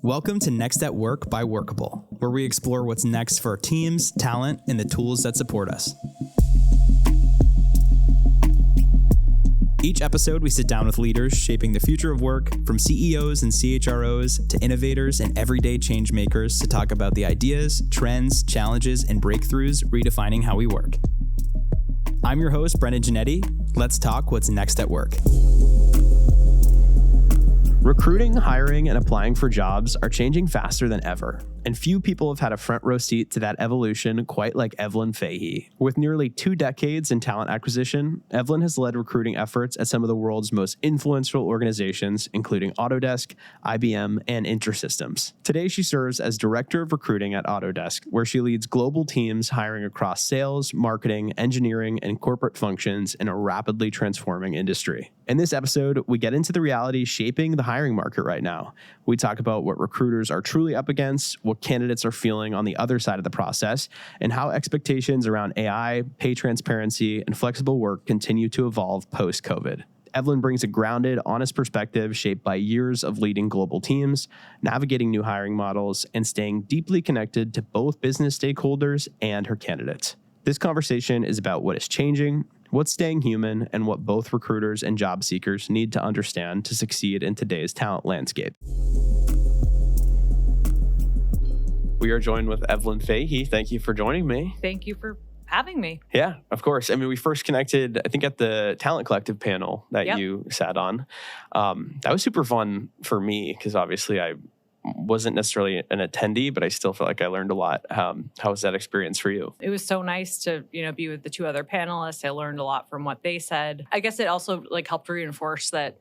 Welcome to Next at Work by Workable, where we explore what's next for our teams, talent, and the tools that support us. Each episode, we sit down with leaders shaping the future of work, from CEOs and CHROs to innovators and everyday change makers, to talk about the ideas, trends, challenges, and breakthroughs redefining how we work. I'm your host, Brendan Jeannetti. Let's talk what's next at work. Recruiting, hiring, and applying for jobs are changing faster than ever, and few people have had a front row seat to that evolution quite like Evlyn Fahey. With nearly 2 decades in talent acquisition, Evlyn has led recruiting efforts at some of the world's most influential organizations, including AutoDesk, IBM, and InterSystems. Today, she serves as Director of Recruiting at AutoDesk, where she leads global teams hiring across sales, marketing, engineering, and corporate functions in a rapidly transforming industry. In this episode, we get into the reality shaping the hiring market right now. We talk about what recruiters are truly up against, what candidates are feeling on the other side of the process, and how expectations around AI, pay transparency, and flexible work continue to evolve post-COVID. Evlyn brings a grounded, honest perspective shaped by years of leading global teams, navigating new hiring models, and staying deeply connected to both business stakeholders and her candidates. This conversation is about what is changing, what's staying human, and what both recruiters and job seekers need to understand to succeed in today's talent landscape. We are joined with Evlyn Fahey. Thank you for joining me. Thank you for having me. Yeah, of course. I mean, we first connected, I think, at the Talent Collective panel that you sat on. That was super fun for me because obviously I wasn't necessarily an attendee, but I still feel like I learned a lot. How was that experience for you? It was so nice to, be with the 2 other panelists. I learned a lot from what they said. I guess it also helped reinforce that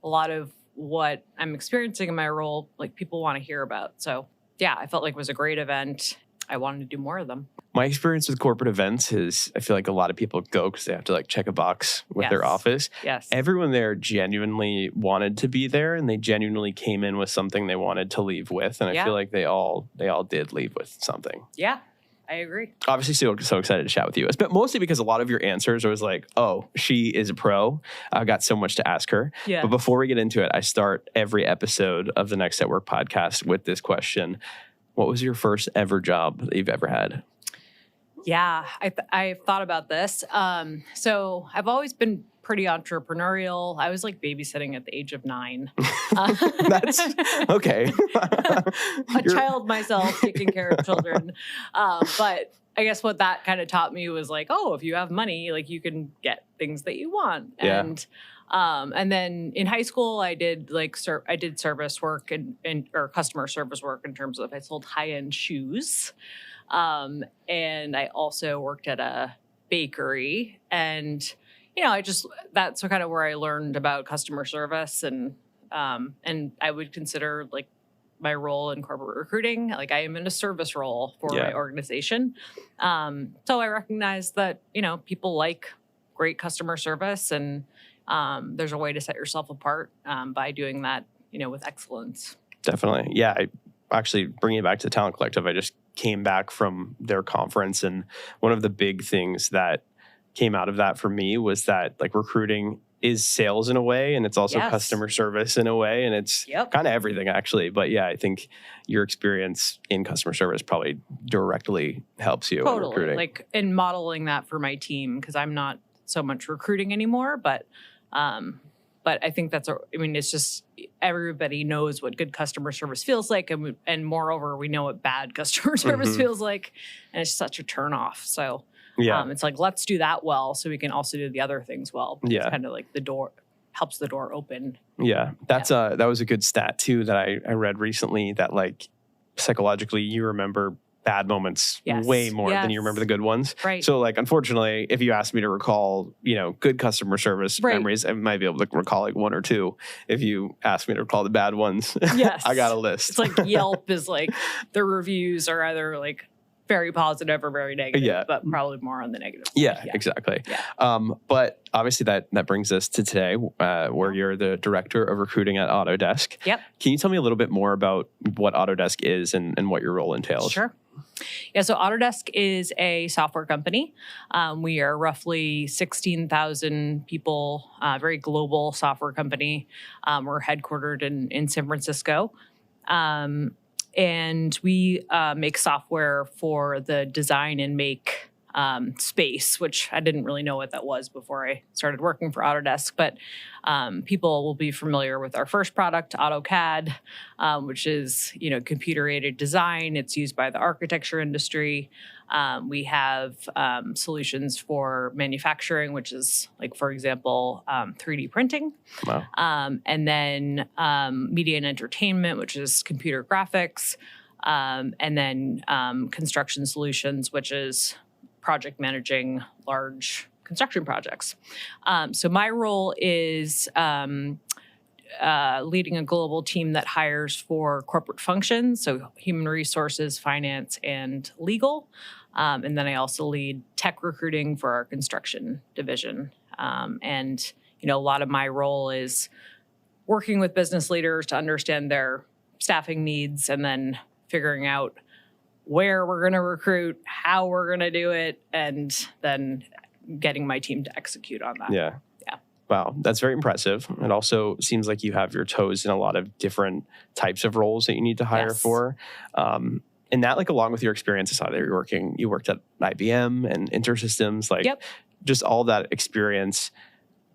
a lot of what I'm experiencing in my role, people want to hear about. So yeah, I felt like it was a great event. I wanted to do more of them. My experience with corporate events is I feel like a lot of people go because they have to check a box with their office. Yes. Everyone there genuinely wanted to be there, and they genuinely came in with something they wanted to leave with. And I feel like they all did leave with something. Yeah, I agree. Obviously, so excited to chat with you, but mostly because a lot of your answers was like, oh, she is a pro. I've got so much to ask her. Yeah. But before we get into it, I start every episode of the Next at Work podcast with this question. What was your first ever job that you've ever had? Yeah, I've thought about this. So I've always been pretty entrepreneurial. I was babysitting at the age of 9. That's okay. Child myself, taking care of children. But I guess what that kind of taught me was if you have money, you can get things that you want. Yeah. And then in high school, I did I did service work or customer service work in terms of I sold high-end shoes. And I also worked at a bakery, and that's kind of where I learned about customer service, and I would consider my role in corporate recruiting, I am in a service role for my organization. So I recognize that, people like great customer service, and there's a way to set yourself apart by doing that, with excellence. Definitely. Yeah. Actually, bringing it back to the Talent Collective, I just came back from their conference, and one of the big things that came out of that for me was that recruiting is sales in a way, and it's also customer service in a way, and it's kind of everything actually. But yeah, I think your experience in customer service probably directly helps you in recruiting. In modeling that for my team, because I'm not so much recruiting anymore, but I think it's just everybody knows what good customer service feels like. And moreover, we know what bad customer service feels like. And it's such a turnoff. So it's let's do that well so we can also do the other things well. It's kind of the door, helps the door open. Yeah, that was a good stat too that I read recently, that psychologically you remember bad moments way more than you remember the good ones. Right. So unfortunately, if you asked me to recall, good customer service memories, I might be able to recall 1 or 2. If you asked me to recall the bad ones, I got a list. It's Yelp is the reviews are either very positive or very negative, but probably more on the negative side. Yeah, exactly. Yeah. But obviously that brings us to today, where you're the Director of Recruiting at AutoDesk. Yep. Can you tell me a little bit more about what AutoDesk is and what your role entails? Sure. Yeah, so AutoDesk is a software company. We are roughly 16,000 people, very global software company. We're headquartered in San Francisco. And we make software for the design and make space, which I didn't really know what that was before I started working for Autodesk. But people will be familiar with our first product, AutoCAD, which is computer-aided design. It's used by the architecture industry. We have solutions for manufacturing, which is like, for example, 3D printing. Wow. And then media and entertainment, which is computer graphics. And then construction solutions, which is project managing large construction projects. So my role is leading a global team that hires for corporate functions, so human resources, finance, and legal. And then I also lead tech recruiting for our construction division. And a lot of my role is working with business leaders to understand their staffing needs and then figuring out where we're going to recruit, how we're going to do it, and then getting my team to execute on that. Yeah. Yeah. Wow, that's very impressive. It also seems like you have your toes in a lot of different types of roles that you need to hire for. And that, like, along with your experience, I saw that you worked at IBM and InterSystems, just all that experience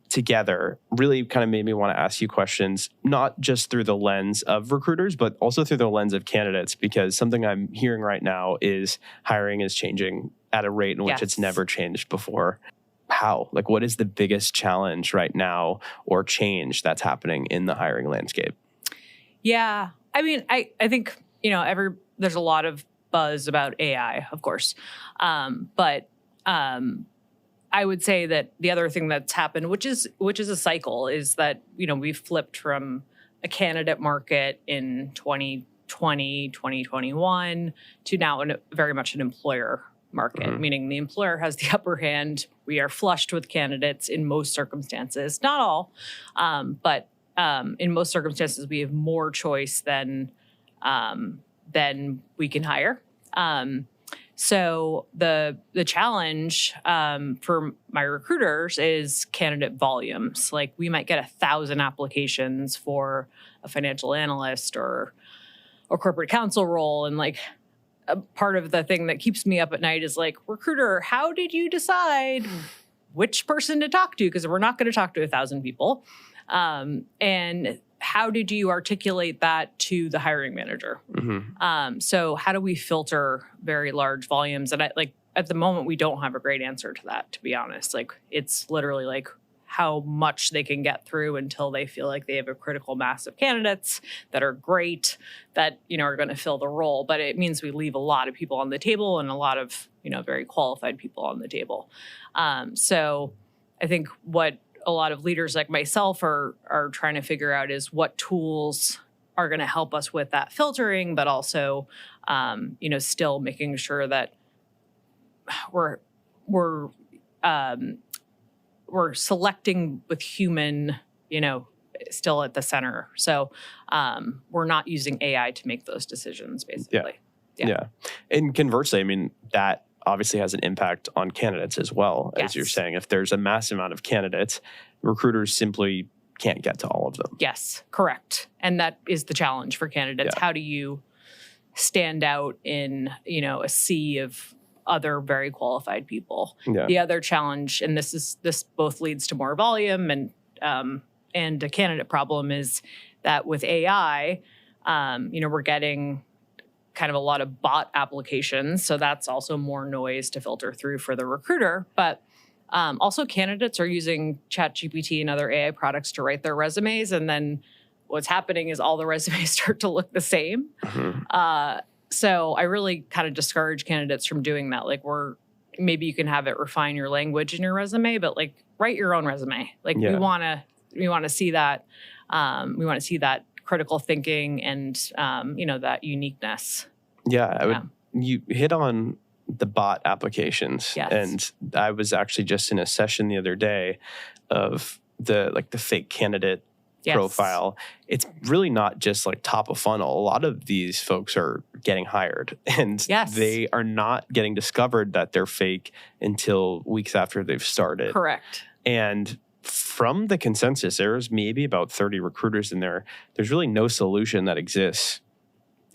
together really kind of made me want to ask you questions, not just through the lens of recruiters, but also through the lens of candidates, because something I'm hearing right now is hiring is changing at a rate in which it's never changed before. How? Like, what is the biggest challenge right now or change that's happening in the hiring landscape? Yeah. I mean, I think, there's a lot of buzz about AI, of course. But I would say that the other thing that's happened, which is a cycle, is that, we've flipped from a candidate market in 2020, 2021 to now very much an employer market, meaning the employer has the upper hand. We are flushed with candidates in most circumstances, not all, but in most circumstances, we have more choice than we can hire. So the challenge for my recruiters is candidate volumes. Like, we might get 1,000 applications for a financial analyst or a corporate counsel role. And like, a part of the thing that keeps me up at night is like, recruiter, how did you decide which person to talk to? Because we're not going to talk to 1,000 people. And how did you articulate that to the hiring manager? So how do we filter very large volumes? And at the moment, we don't have a great answer to that, to be honest. Like, it's literally like how much they can get through until they feel like they have a critical mass of candidates that are great, that, are going to fill the role. But it means we leave a lot of people on the table and a lot of, very qualified people on the table. So I think what a lot of leaders like myself are trying to figure out is what tools are going to help us with that filtering, but also, still making sure that we're selecting with human, still at the center. So we're not using AI to make those decisions, basically. Yeah. And conversely, I mean, that obviously has an impact on candidates as well, as you're saying. If there's a massive amount of candidates, recruiters simply can't get to all of them. Yes, correct. And that is the challenge for candidates. How do you stand out in, a sea of other very qualified people? The other challenge, and this both leads to more volume and a candidate problem, is that with AI, we're getting kind of a lot of bot applications. So that's also more noise to filter through for the recruiter. But also, candidates are using ChatGPT and other AI products to write their resumes. And then what's happening is all the resumes start to look the same. So I really kind of discourage candidates from doing that. Like, maybe you can have it refine your language in your resume, but like, write your own resume. Like, we want to see that. We want to see that critical thinking and, that uniqueness. You hit on the bot applications. And I was actually just in a session the other day of the fake candidate profile. It's really not just like top of funnel. A lot of these folks are getting hired, and they are not getting discovered that they're fake until weeks after they've started. Correct. And from the consensus, there's maybe about 30 recruiters in there. There's really no solution that exists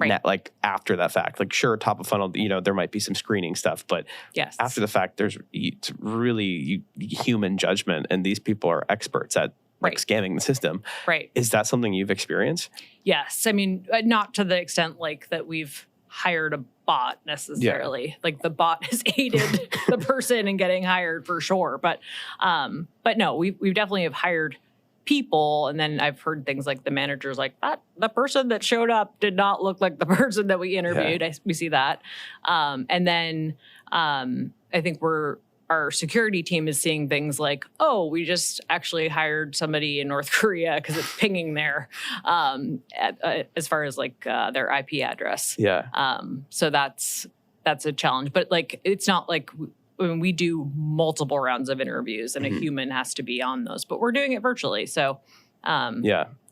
Right. like after that fact. Like sure, top of funnel, there might be some screening stuff, but Yes. after the fact, it's really human judgment, and these people are experts at like scamming the system. Right. Is that something you've experienced? Yes. I mean, not to the extent like that we've hired a bot necessarily. Yeah. Like the bot has aided the person in getting hired for sure. But no, we definitely have hired people. And then I've heard things like the managers like that. The person that showed up did not look like the person that we interviewed. Yeah. We see that. And then I think our security team is seeing things like, oh, we just actually hired somebody in North Korea because it's pinging there as far as like their IP address. Yeah. So that's a challenge. But like, it's not like when we do multiple rounds of interviews and a human has to be on those, but we're doing it virtually. So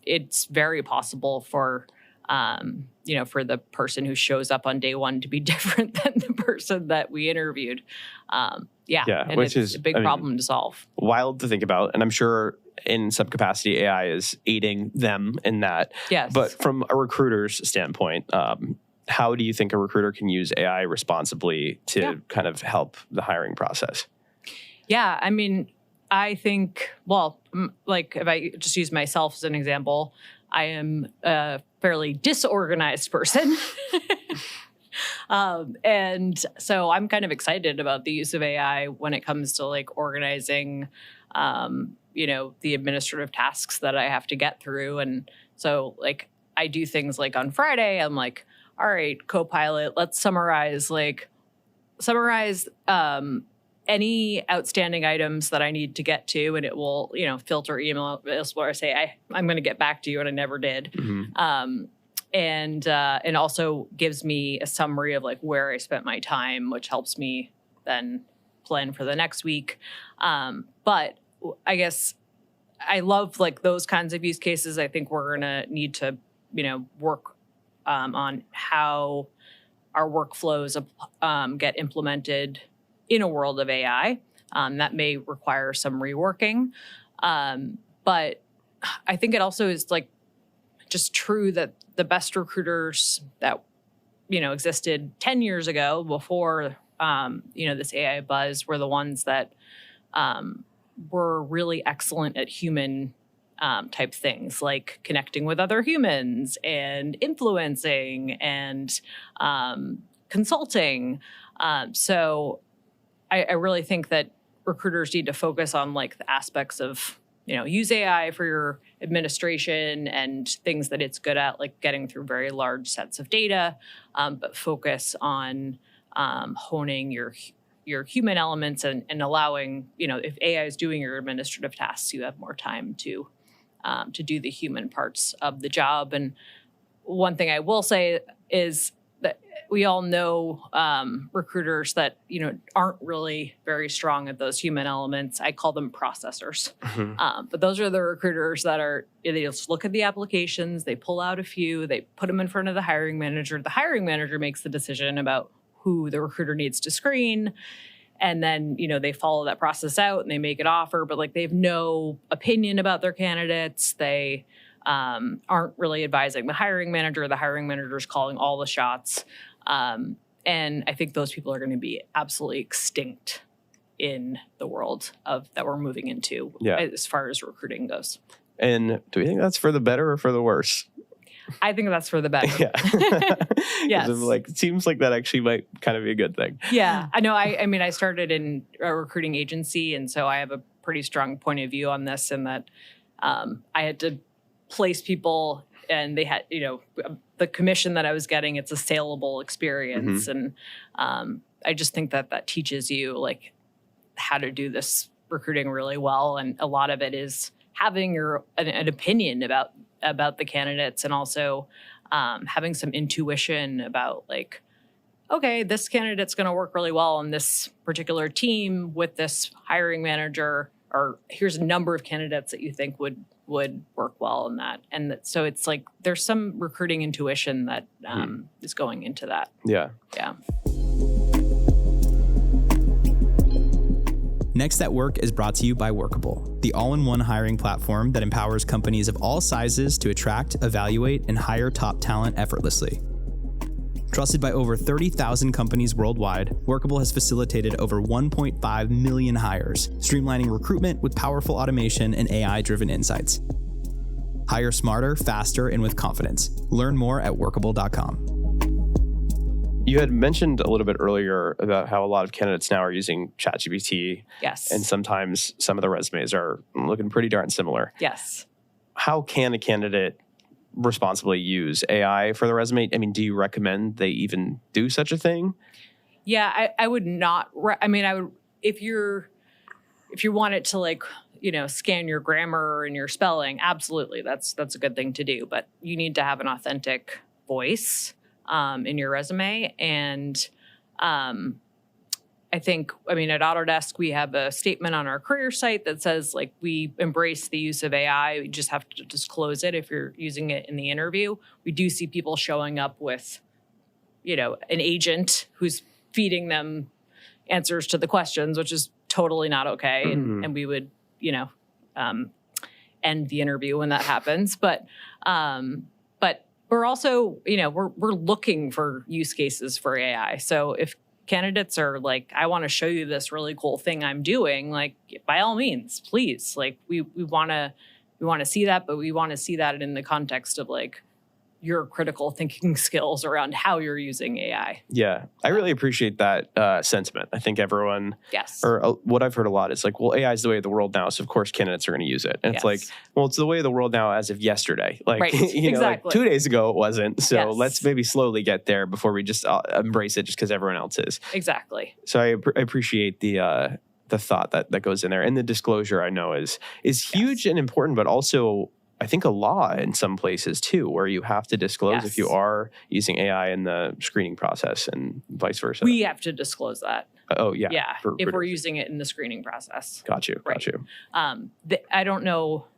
it's very possible for for the person who shows up on day one to be different than the person that we interviewed. And which is a big problem to solve. Wild to think about. And I'm sure in some capacity, AI is aiding them in that. Yes. But from a recruiter's standpoint, how do you think a recruiter can use AI responsibly to kind of help the hiring process? Yeah. I mean, I think, like if I just use myself as an example, I am a fairly disorganized person. And so I'm kind of excited about the use of AI when it comes to like organizing, the administrative tasks that I have to get through. And so like I do things like on Friday, I'm like, all right, Copilot, let's summarize any outstanding items that I need to get to, and it will, filter emails where I say I'm going to get back to you, and I never did. Mm-hmm. And also gives me a summary of like where I spent my time, which helps me then plan for the next week. But I guess I love like those kinds of use cases. I think we're going to need to, work on how our workflows get implemented in a world of AI. That may require some reworking. But I think it also is like just true that the best recruiters that, existed 10 years ago before, this AI buzz were the ones that were really excellent at human type things like connecting with other humans and influencing and consulting. So I really think that recruiters need to focus on like the aspects of, use AI for your administration and things that it's good at, like getting through very large sets of data, but focus on honing your human elements and allowing, if AI is doing your administrative tasks, you have more time to do the human parts of the job. And one thing I will say is that we all know recruiters that, aren't really very strong at those human elements. I call them processors. Mm-hmm. But those are the recruiters that they just look at the applications, they pull out a few, they put them in front of the hiring manager. The hiring manager makes the decision about who the recruiter needs to screen. And then, they follow that process out and they make an offer, but like they have no opinion about their candidates. They aren't really advising the hiring manager. The hiring manager is calling all the shots. And I think those people are going to be absolutely extinct in the world that we're moving into as far as recruiting goes. And do you think that's for the better or for the worse? I think that's for the better. Yeah. Yes. It seems like that actually might kind of be a good thing. Yeah. I know. I mean, I started in a recruiting agency, and so I have a pretty strong point of view on this, in that I had to place people, and they had, the commission that I was getting, it's a saleable experience. Mm-hmm. And I just think that teaches you like how to do this recruiting really well. And a lot of it is having an opinion about the candidates, and also having some intuition about like, okay, this candidate's going to work really well on this particular team with this hiring manager, or here's a number of candidates that you think would work well in that. And so it's like there's some recruiting intuition that is going into that. Yeah. Yeah. Next at Work is brought to you by Workable, the all-in-one hiring platform that empowers companies of all sizes to attract, evaluate, and hire top talent effortlessly. Trusted by over 30,000 companies worldwide, Workable has facilitated over 1.5 million hires, streamlining recruitment with powerful automation and AI-driven insights. Hire smarter, faster, and with confidence. Learn more at workable.com. You had mentioned a little bit earlier about how a lot of candidates now are using ChatGPT. Yes. And sometimes some of the resumes are looking pretty darn similar. Yes. How can a candidate responsibly use AI for the resume? I mean, do you recommend they even do such a thing? Yeah, I would not. I would, if you want it to like, scan your grammar and your spelling, absolutely, that's a good thing to do. But you need to have an authentic voice in your resume. And I think, at Autodesk, we have a statement on our career site that says, like, we embrace the use of AI. You just have to disclose it if you're using it in the interview. We do see people showing up with, an agent who's feeding them answers to the questions, which is totally not okay. And we would, end the interview when that happens. But we're also, we're looking for use cases for AI. So if candidates are like, I want to show you this really cool thing I'm doing, like, by all means, please. Like, we want to see that, but we want to see that in the context of like your critical thinking skills around how you're using AI. Yeah, I really appreciate that sentiment. I think everyone, yes, or what I've heard a lot is like, well, AI is the way of the world now, so of course candidates are going to use it. And it's like, well, it's the way of the world now as of yesterday. Like, right. Like 2 days ago it wasn't. So Yes. let's maybe slowly get there before we just embrace it just because everyone else is. Exactly. So I appreciate the thought that goes in there, and the disclosure I know is huge and important, but also I think a law in some places too, where you have to disclose if you are using AI in the screening process and vice versa. We have to disclose that. Oh yeah. Yeah. If we're using it in the screening process. Got you. Right. I don't know.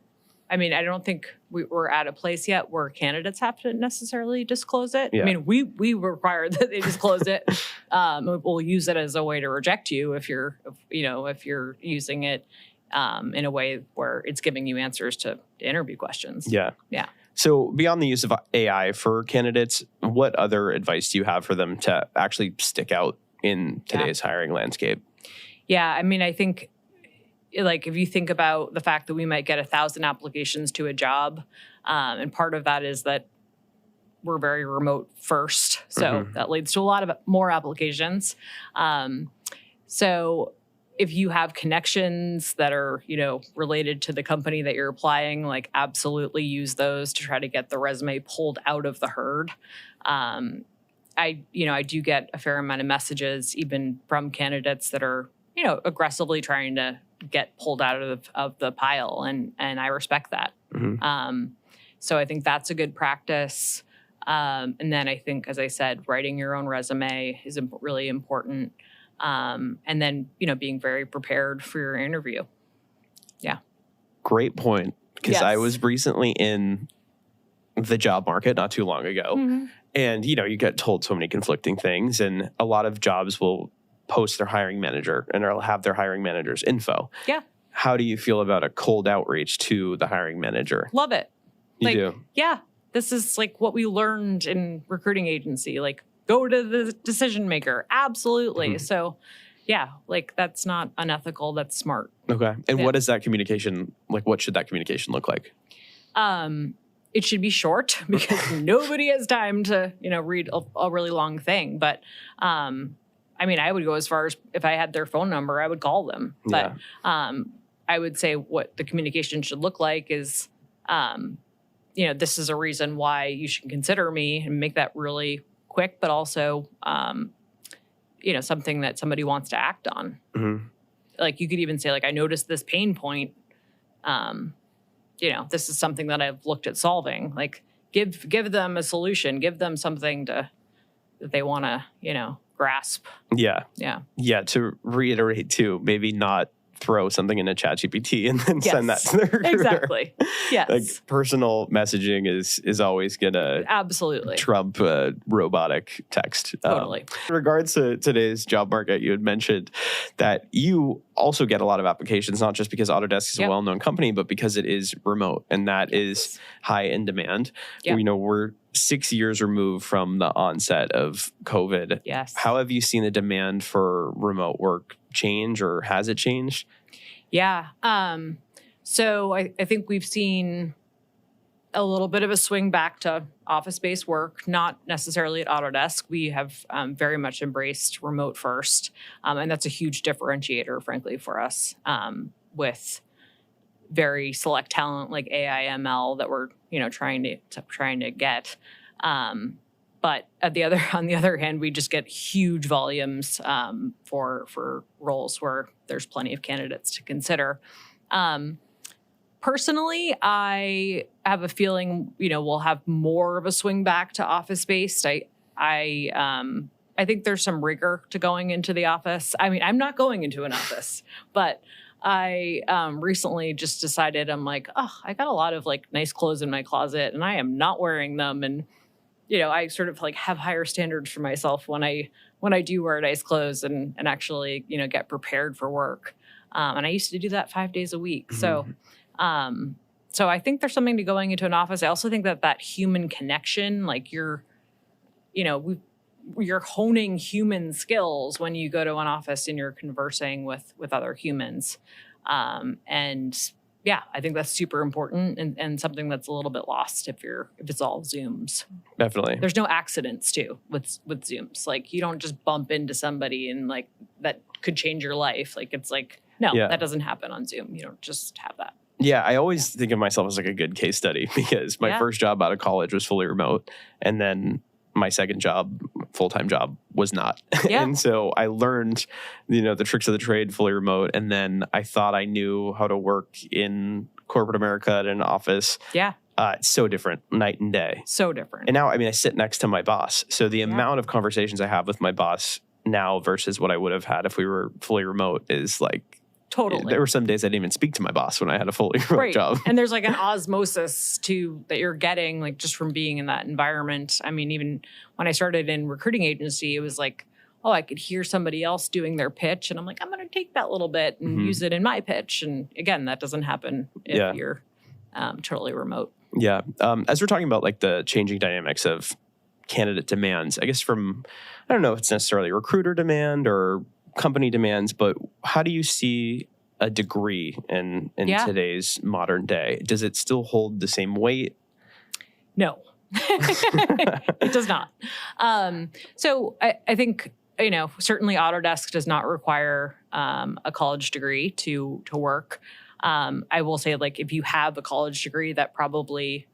I don't think we're at a place yet where candidates have to necessarily disclose it. Yeah. We require that they disclose it. We'll use it as a way to reject you if you're using it in a way where it's giving you answers to interview questions. Yeah. Yeah. So beyond the use of AI for candidates, what other advice do you have for them to actually stick out in today's hiring landscape? Yeah. I think, like, if you think about the fact that we might get 1,000 applications to a job, and part of that is that we're very remote first. So that leads to a lot of more applications. So if you have connections that are, related to the company that you're applying, like, absolutely use those to try to get the resume pulled out of the herd. I do get a fair amount of messages even from candidates that are, aggressively trying to get pulled out of the pile. And I respect that. So I think that's a good practice. And then I think, as I said, writing your own resume is really important. And then, being very prepared for your interview. Yeah. Great point. Because I was recently in the job market not too long ago. And, you get told so many conflicting things. And a lot of jobs will post their hiring manager and they'll have their hiring manager's info. Yeah. How do you feel about a cold outreach to the hiring manager? Love it. You do? Yeah. This is like what we learned in recruiting agency. Like, go to the decision maker. Absolutely. So, yeah, like, that's not unethical. That's smart. Okay. And what is that communication, like, what should that communication look like? It should be short because nobody has time to, read a really long thing. But, I would go as far as, if I had their phone number, I would call them. But I would say what the communication should look like is, this is a reason why you should consider me, and make that really quick, but also, something that somebody wants to act on. Like, you could even say, like, I noticed this pain point. This is something that I've looked at solving. Like, give them a solution, give them something that they want to, grasp. Yeah. Yeah. Yeah. To reiterate too, maybe not throw something in a ChatGPT and then send that to the recruiter. Exactly. Yes. Like, personal messaging is always gonna absolutely trump robotic text. Totally. In regards to today's job market, you had mentioned that you also get a lot of applications, not just because Autodesk is a Yep. well-known company, but because it is remote, and that is high in demand. Yep. We're 6 years removed from the onset of COVID. Yes. How have you seen the demand for remote work change, or has it changed? Yeah. So I think we've seen a little bit of a swing back to office-based work, not necessarily at Autodesk. We have very much embraced remote first. And that's a huge differentiator, frankly, for us with very select talent like AI, ML that we're, trying to get. But on the other hand, we just get huge volumes for roles where there's plenty of candidates to consider. Personally, I have a feeling, we'll have more of a swing back to office-based. I think there's some rigor to going into the office. I mean, I'm not going into an office, but I recently just decided, I'm like, I got a lot of like nice clothes in my closet and I am not wearing them. And, I sort of like have higher standards for myself when I do wear nice clothes and actually, get prepared for work. And I used to do that 5 days a week. Mm-hmm. So I think there's something to going into an office. I also think that human connection, like you're honing human skills when you go to an office and you're conversing with other humans. And yeah, I think that's super important and something that's a little bit lost if it's all Zooms. Definitely. There's no accidents too with Zooms. Like you don't just bump into somebody and like that could change your life. Like it's like, no, that doesn't happen on Zoom. You don't just have that. Yeah, I always think of myself as like a good case study because my first job out of college was fully remote. And then my second job, full-time job, was not. Yeah. And so I learned, the tricks of the trade fully remote. And then I thought I knew how to work in corporate America at an office. Yeah. It's so different, night and day. So different. And now, I sit next to my boss. So the amount of conversations I have with my boss now versus what I would have had if we were fully remote is like, totally. There were some days I didn't even speak to my boss when I had a fully remote job. And there's like an osmosis that you're getting like just from being in that environment. I mean, even when I started in recruiting agency, it was like, I could hear somebody else doing their pitch. And I'm like, I'm going to take that little bit and use it in my pitch. And again, that doesn't happen if you're totally remote. Yeah. As we're talking about like the changing dynamics of candidate demands, I guess I don't know if it's necessarily recruiter demand or company demands, but how do you see a degree in today's modern day? Does it still hold the same weight? No, it does not. So I think, certainly Autodesk does not require a college degree to work. I will say, like, if you have a college degree, that probably,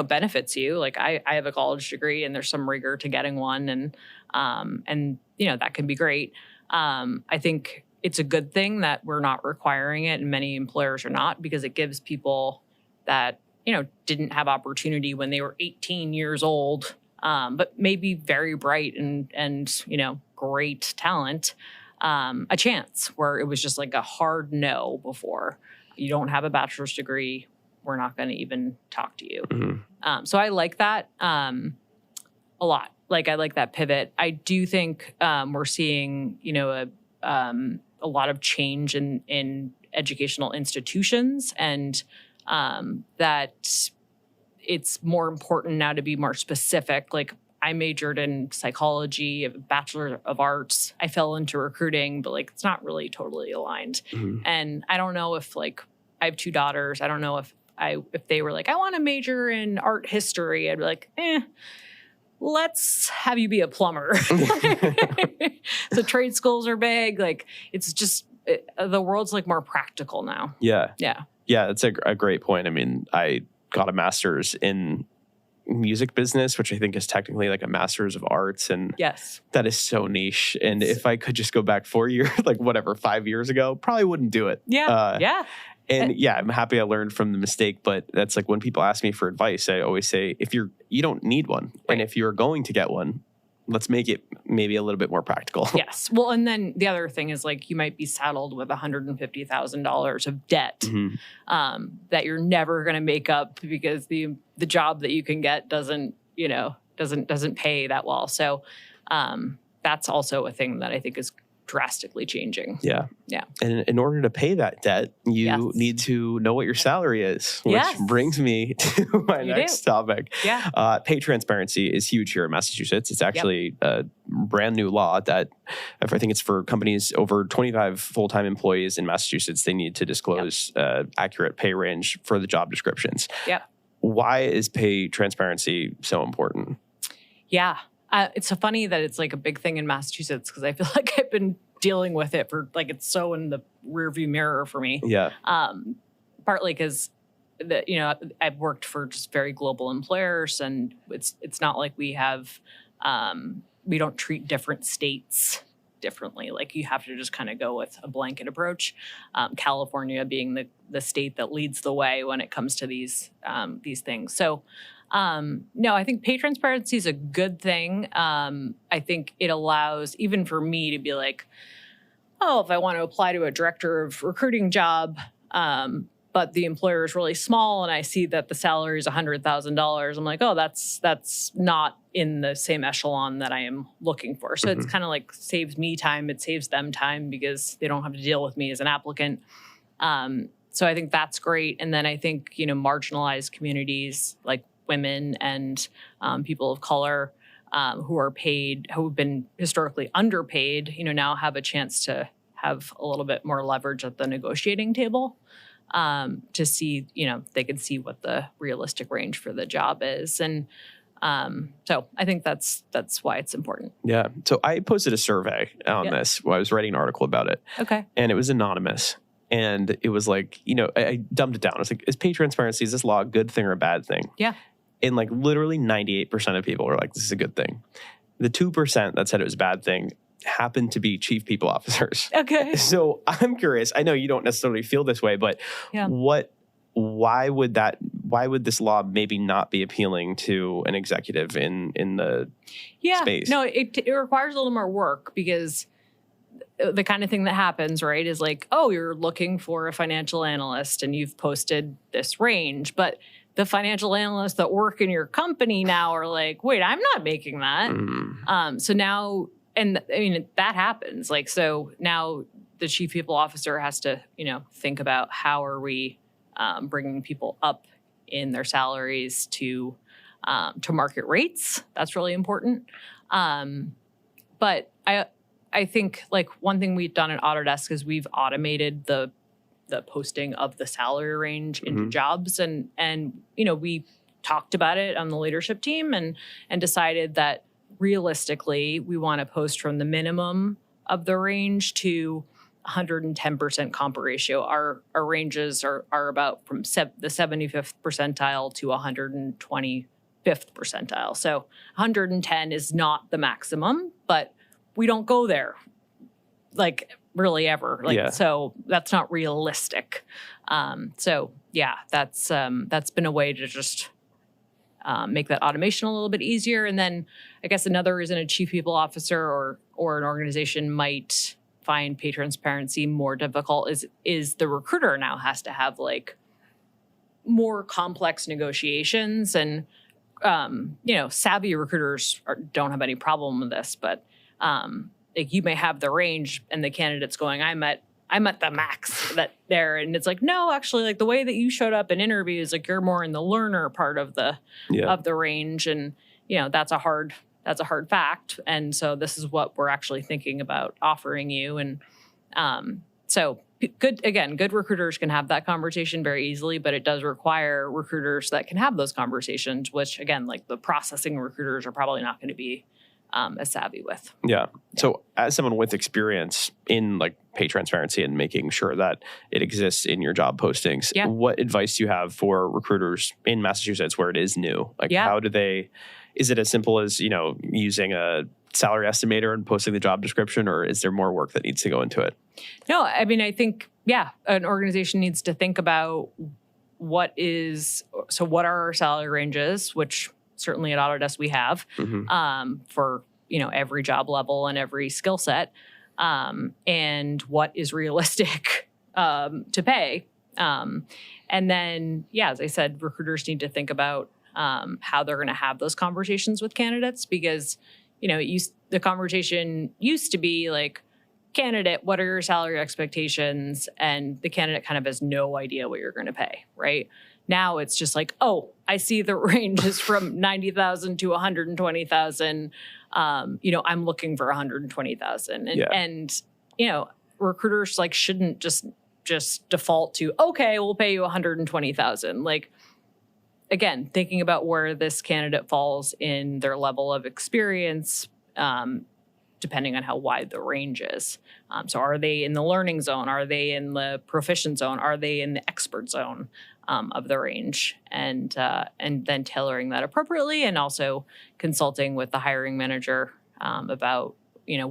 benefits you. Like I have a college degree and there's some rigor to getting one and that can be great. I think it's a good thing that we're not requiring it, and many employers are not, because it gives people that, didn't have opportunity when they were 18 years old, but maybe very bright and great talent, a chance where it was just like a hard no before. You don't have a bachelor's degree, we're not going to even talk to you. Mm-hmm. So I like that a lot. Like I like that pivot. I do think we're seeing, a lot of change in educational institutions, and that it's more important now to be more specific. Like I majored in psychology, a Bachelor of Arts. I fell into recruiting, but like it's not really totally aligned. Mm-hmm. And I don't know if like I have 2 daughters. I don't know if they were like, I want to major in art history. I'd be like, let's have you be a plumber. So trade schools are big. Like it's just, the world's like more practical now. Yeah. Yeah. Yeah. That's a great point. I mean, I got a master's in music business, which I think is technically like a master's of arts. And yes, that is so niche. And if I could just go back 4 years, like 5 years ago, probably wouldn't do it. Yeah. Yeah. And I'm happy I learned from the mistake, but that's like when people ask me for advice, I always say, you don't need one. Right. And if you're going to get one, let's make it maybe a little bit more practical. Yes. Well, and then the other thing is like, you might be saddled with $150,000 of debt, mm-hmm. That you're never going to make up because the job that you can get doesn't pay that well. So, that's also a thing that I think is drastically changing. Yeah. Yeah. And in order to pay that debt, you Yes. need to know what your salary is, which Yes. brings me to my You next do. topic. Yeah. Pay transparency is huge here in Massachusetts. It's actually a brand new law that I think it's for companies over 25 full-time employees in Massachusetts. They need to disclose accurate pay range for the job descriptions. Yep. Why is pay transparency so important? Yeah. It's so funny that it's like a big thing in Massachusetts because I feel like I've been dealing with it for like it's so in the rearview mirror for me. Yeah. Partly because I've worked for just very global employers, and it's not like we have we don't treat different states differently. Like you have to just kind of go with a blanket approach. California being the state that leads the way when it comes to these things. So. No, I think pay transparency is a good thing. I think it allows, even for me to be like, oh, if I want to apply to a director of recruiting job, but the employer is really small and I see that the salary is $100,000, I'm like, oh, that's not in the same echelon that I am looking for. So it's kind of like saves me time. It saves them time because they don't have to deal with me as an applicant. So I think that's great. And then I think, marginalized communities like women and people of color who've been historically underpaid, now have a chance to have a little bit more leverage at the negotiating table to see, they can see what the realistic range for the job is. And so I think that's why it's important. Yeah. So I posted a survey on this while I was writing an article about it. Okay. And it was anonymous. And it was like, I dumbed it down. I was like, is pay transparency, is this law a good thing or a bad thing? Yeah. And like literally 98% of people were like, this is a good thing. The 2% that said it was a bad thing happened to be chief people officers. Okay. So I'm curious. I know you don't necessarily feel this way, but why would this law maybe not be appealing to an executive in the space? No, it requires a little more work because the kind of thing that happens, right, is like, oh, you're looking for a financial analyst and you've posted this range, but the financial analysts that work in your company now are like, wait, I'm not making that. So now, and I mean, that happens. Like, so now the chief people officer has to, think about how are we bringing people up in their salaries to market rates. That's really important. But I think like one thing we've done at AutoDesk is we've automated the posting of the salary range into jobs. And we talked about it on the leadership team and decided that realistically, we want to post from the minimum of the range to 110% comp ratio. Our ranges are about from the 75th percentile to 125th percentile. So 110 is not the maximum, but we don't go there like really ever. So that's not realistic. So yeah, that's been a way to just make that automation a little bit easier. And then I guess another reason a chief people officer or an organization might find pay transparency more difficult is the recruiter now has to have like more complex negotiations and savvy recruiters don't have any problem with this, but like you may have the range and the candidate's going, I'm at the max that there. And it's like, no, actually, like the way that you showed up in interviews, like you're more in the learner part of the range. And, that's a hard fact. And so this is what we're actually thinking about offering you. And so good recruiters can have that conversation very easily, but it does require recruiters that can have those conversations, which again, like the processing recruiters are probably not going to be as savvy with. Yeah. So as someone with experience in like pay transparency and making sure that it exists in your job postings, what advice do you have for recruiters in Massachusetts where it is new? Like how do is it as simple as, using a salary estimator and posting the job description, or is there more work that needs to go into it? No, I mean, I think, an organization needs to think about what are our salary ranges, which certainly at Autodesk we have for, every job level and every skill set, and what is realistic to pay. And then, as I said, recruiters need to think about how they're going to have those conversations with candidates because, the conversation used to be like, candidate, what are your salary expectations? And the candidate kind of has no idea what you're going to pay, right? Now it's just like, oh, I see the range is from 90,000 to 120,000. I'm looking for 120,000. And recruiters like shouldn't just default to, okay, we'll pay you 120,000. Like, again, thinking about where this candidate falls in their level of experience, depending on how wide the range is. So are they in the learning zone? Are they in the proficient zone? Are they in the expert zone of the range? And then tailoring that appropriately, and also consulting with the hiring manager about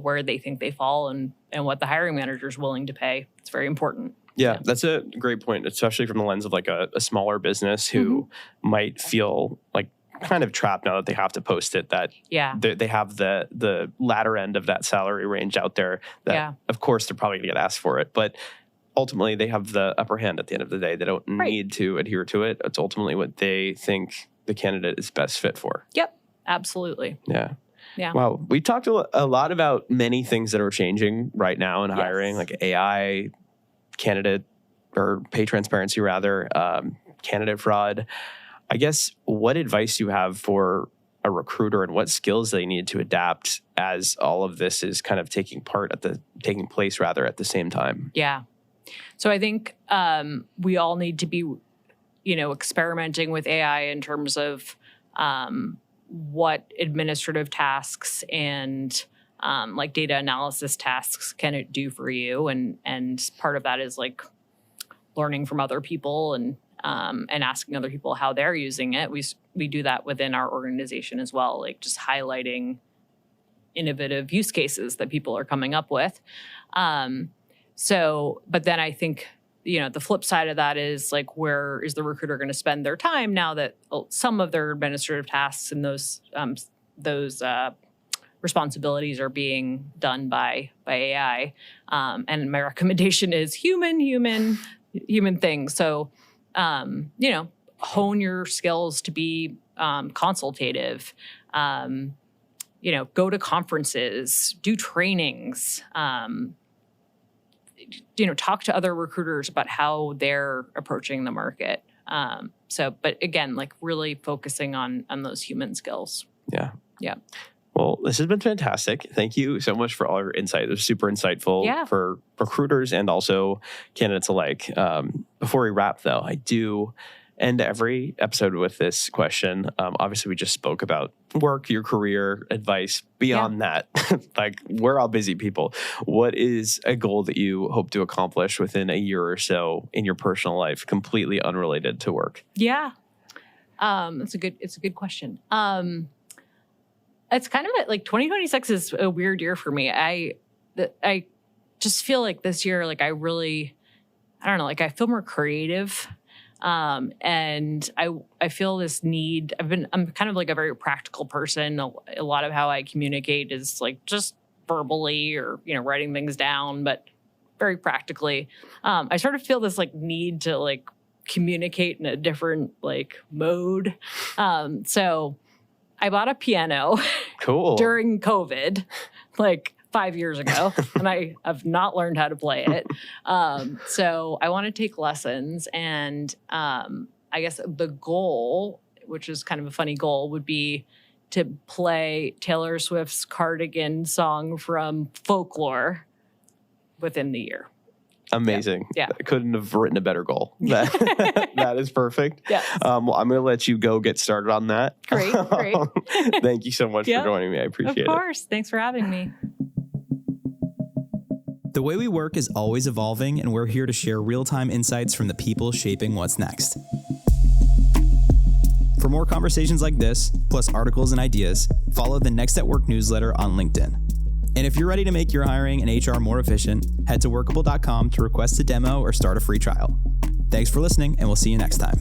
where they think they fall and what the hiring manager is willing to pay. It's very important. Yeah, that's a great point, especially from the lens of like a smaller business who might feel like kind of trapped now that they have to post it, that they have the latter end of that salary range out there that of course they're probably going to get asked for it, but ultimately they have the upper hand at the end of the day. They don't need to adhere to it. It's ultimately what they think the candidate is best fit for. Yep, absolutely. Yeah. Yeah. Wow. We talked a lot about many things that are changing right now in hiring, like AI, candidate or pay transparency rather, candidate fraud. I guess what advice you have for a recruiter and what skills they need to adapt as all of this is kind of taking place at the same time? Yeah. So I think we all need to be, experimenting with AI in terms of what administrative tasks and like data analysis tasks can it do for you, and part of that is like learning from other people and asking other people how they're using it. We do that within our organization as well, like just highlighting innovative use cases that people are coming up with. But then I think, the flip side of that is like, where is the recruiter going to spend their time now that some of their administrative tasks and those responsibilities are being done by AI. And my recommendation is human things. So, hone your skills to be consultative, go to conferences, do trainings, talk to other recruiters about how they're approaching the market. But again, like really focusing on those human skills. Yeah. Yeah. Well, this has been fantastic. Thank you so much for all your insight. It was super insightful for recruiters and also candidates alike. Before we wrap, though, I do end every episode with this question. Obviously, we just spoke about work, your career, advice. Beyond that, like, we're all busy people. What is a goal that you hope to accomplish within a year or so in your personal life, completely unrelated to work? Yeah, it's a good question. It's kind of like 2026 is a weird year for me. I just feel like this year, like I don't know, like I feel more creative. And I feel this need. I'm kind of like a very practical person. A lot of how I communicate is like just verbally or, writing things down, but very practically. I sort of feel this like need to like communicate in a different like mode. So I bought a piano during COVID, like 5 years ago, and I have not learned how to play it. So I want to take lessons. And I guess the goal, which is kind of a funny goal, would be to play Taylor Swift's Cardigan song from Folklore within the year. Amazing. Yeah. I couldn't have written a better goal. That is perfect. Yes. Well, I'm going to let you go get started on that. Great. Thank you so much for joining me. I appreciate it. Of course. Thanks for having me. The way we work is always evolving, and we're here to share real-time insights from the people shaping what's next. For more conversations like this, plus articles and ideas, follow the Next at Work newsletter on LinkedIn. And if you're ready to make your hiring and HR more efficient, head to workable.com to request a demo or start a free trial. Thanks for listening, and we'll see you next time.